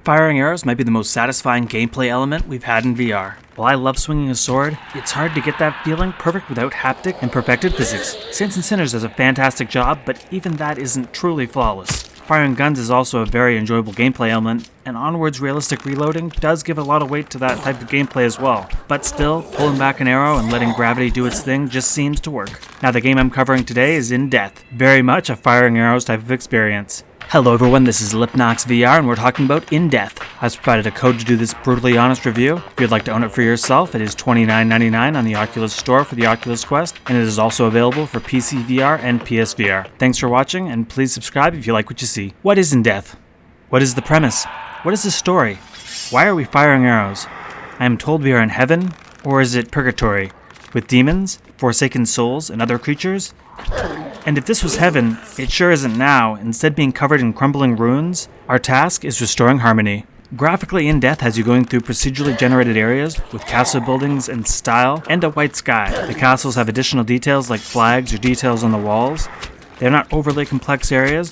Firing arrows might be the most satisfying gameplay element we've had in VR. While I love swinging a sword, it's hard to get that feeling perfect without haptic and perfected physics. Saints and Sinners does a fantastic job, but even that isn't truly flawless. Firing guns is also a very enjoyable gameplay element, and Onward's realistic reloading does give a lot of weight to that type of gameplay as well. But still, pulling back an arrow and letting gravity do its thing just seems to work. Now the game I'm covering today is In Death, very much a firing arrows type of experience. Hello everyone, this is Lipnox VR and we're talking about In Death. I've provided a code to do this brutally honest review. If you'd like to own it for yourself, it is $29.99 on the Oculus store for the Oculus Quest, and it is also available for PC VR and PSVR. Thanks for watching, and please subscribe if you like what you see. What is In Death? What is the premise? What is the story? Why are we firing arrows? I am told we are in heaven, or is it purgatory? With demons, forsaken souls, and other creatures? And if this was heaven, it sure isn't now, instead being covered in crumbling ruins. Our task is restoring harmony. Graphically, In Death has you going through procedurally generated areas with castle buildings and style and a white sky. The castles have additional details like flags or details on the walls. They're not overly complex areas,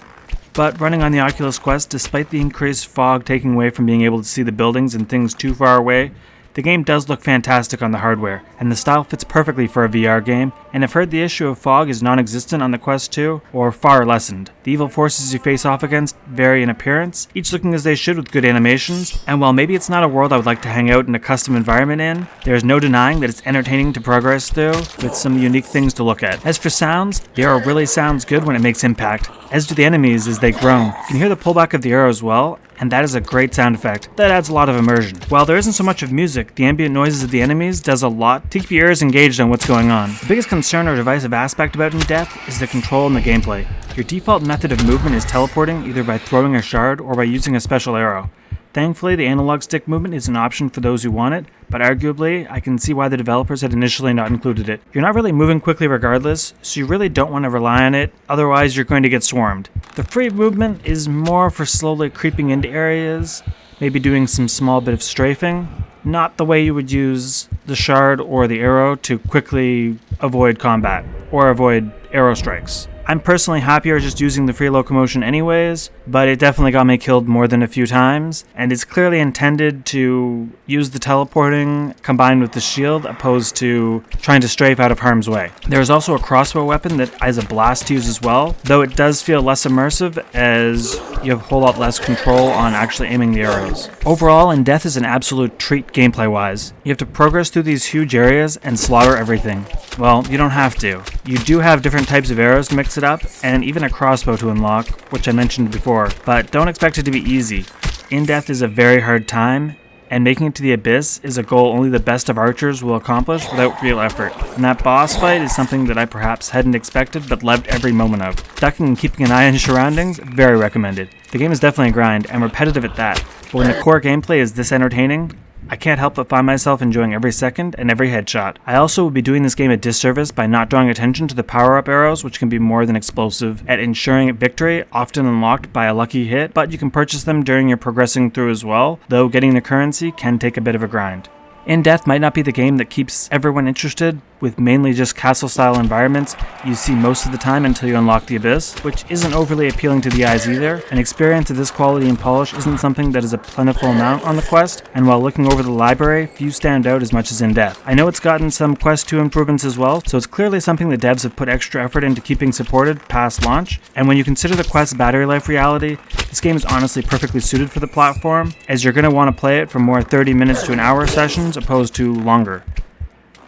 but running on the Oculus Quest, despite the increased fog taking away from being able to see the buildings and things too far away, the game does look fantastic on the hardware, and the style fits perfectly for a VR game, and I've heard the issue of fog is non-existent on the Quest 2, or far lessened. The evil forces you face off against vary in appearance, each looking as they should with good animations, and while maybe it's not a world I would like to hang out in a custom environment in, there is no denying that it's entertaining to progress through, with some unique things to look at. As for sounds, the arrow really sounds good when it makes impact, as do the enemies as they groan. You can hear the pullback of the arrow as well, and that is a great sound effect. That adds a lot of immersion. While there isn't so much of music, the ambient noises of the enemies does a lot to keep your ears engaged on what's going on. The biggest concern or divisive aspect about In Death is the control and the gameplay. Your default method of movement is teleporting either by throwing a shard or by using a special arrow. Thankfully, the analog stick movement is an option for those who want it, but arguably, I can see why the developers had initially not included it. You're not really moving quickly regardless, so you really don't want to rely on it, otherwise you're going to get swarmed. The free movement is more for slowly creeping into areas, maybe doing some small bit of strafing, not the way you would use the shard or the arrow to quickly avoid combat, or avoid arrow strikes. I'm personally happier just using the free locomotion anyways, but it definitely got me killed more than a few times, and it's clearly intended to use the teleporting combined with the shield opposed to trying to strafe out of harm's way. There's also a crossbow weapon that is a blast to use as well, though it does feel less immersive as you have a whole lot less control on actually aiming the arrows. Overall, In Death is an absolute treat gameplay-wise. You have to progress through these huge areas and slaughter everything. Well, you don't have to. You do have different types of arrows to mix it up, and even a crossbow to unlock, which I mentioned before, but don't expect it to be easy. In Death is a very hard time, and making it to the abyss is a goal only the best of archers will accomplish without real effort. And that boss fight is something that I perhaps hadn't expected but loved every moment of. Ducking and keeping an eye on your surroundings, very recommended. The game is definitely a grind, and repetitive at that, but when the core gameplay is this entertaining, I can't help but find myself enjoying every second and every headshot. I also would be doing this game a disservice by not drawing attention to the power-up arrows, which can be more than explosive at ensuring victory, often unlocked by a lucky hit, but you can purchase them during your progressing through as well, though getting the currency can take a bit of a grind. In Death might not be the game that keeps everyone interested, with mainly just castle-style environments you see most of the time until you unlock the Abyss, which isn't overly appealing to the eyes either. An experience of this quality and polish isn't something that is a plentiful amount on the Quest, and while looking over the library, few stand out as much as In Death. I know it's gotten some Quest 2 improvements as well, so it's clearly something the devs have put extra effort into keeping supported past launch, and when you consider the Quest's battery life reality, this game is honestly perfectly suited for the platform, as you're going to want to play it for more 30 minutes to an hour sessions opposed to longer.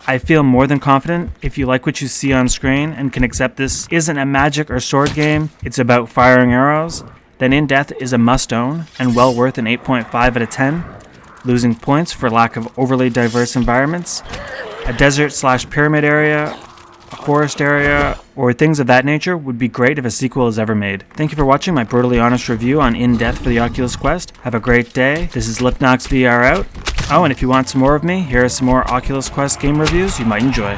I feel more than confident if you like what you see on screen and can accept this isn't a magic or sword game, it's about firing arrows, then In Death is a must-own and well worth an 8.5 out of 10. Losing points for lack of overly diverse environments, a desert/pyramid area, a forest area, or things of that nature would be great if a sequel is ever made. Thank you for watching my brutally honest review on In Death for the Oculus Quest. Have a great day. This is Lipnox VR out. Oh, and if you want some more of me, here are some more Oculus Quest game reviews you might enjoy.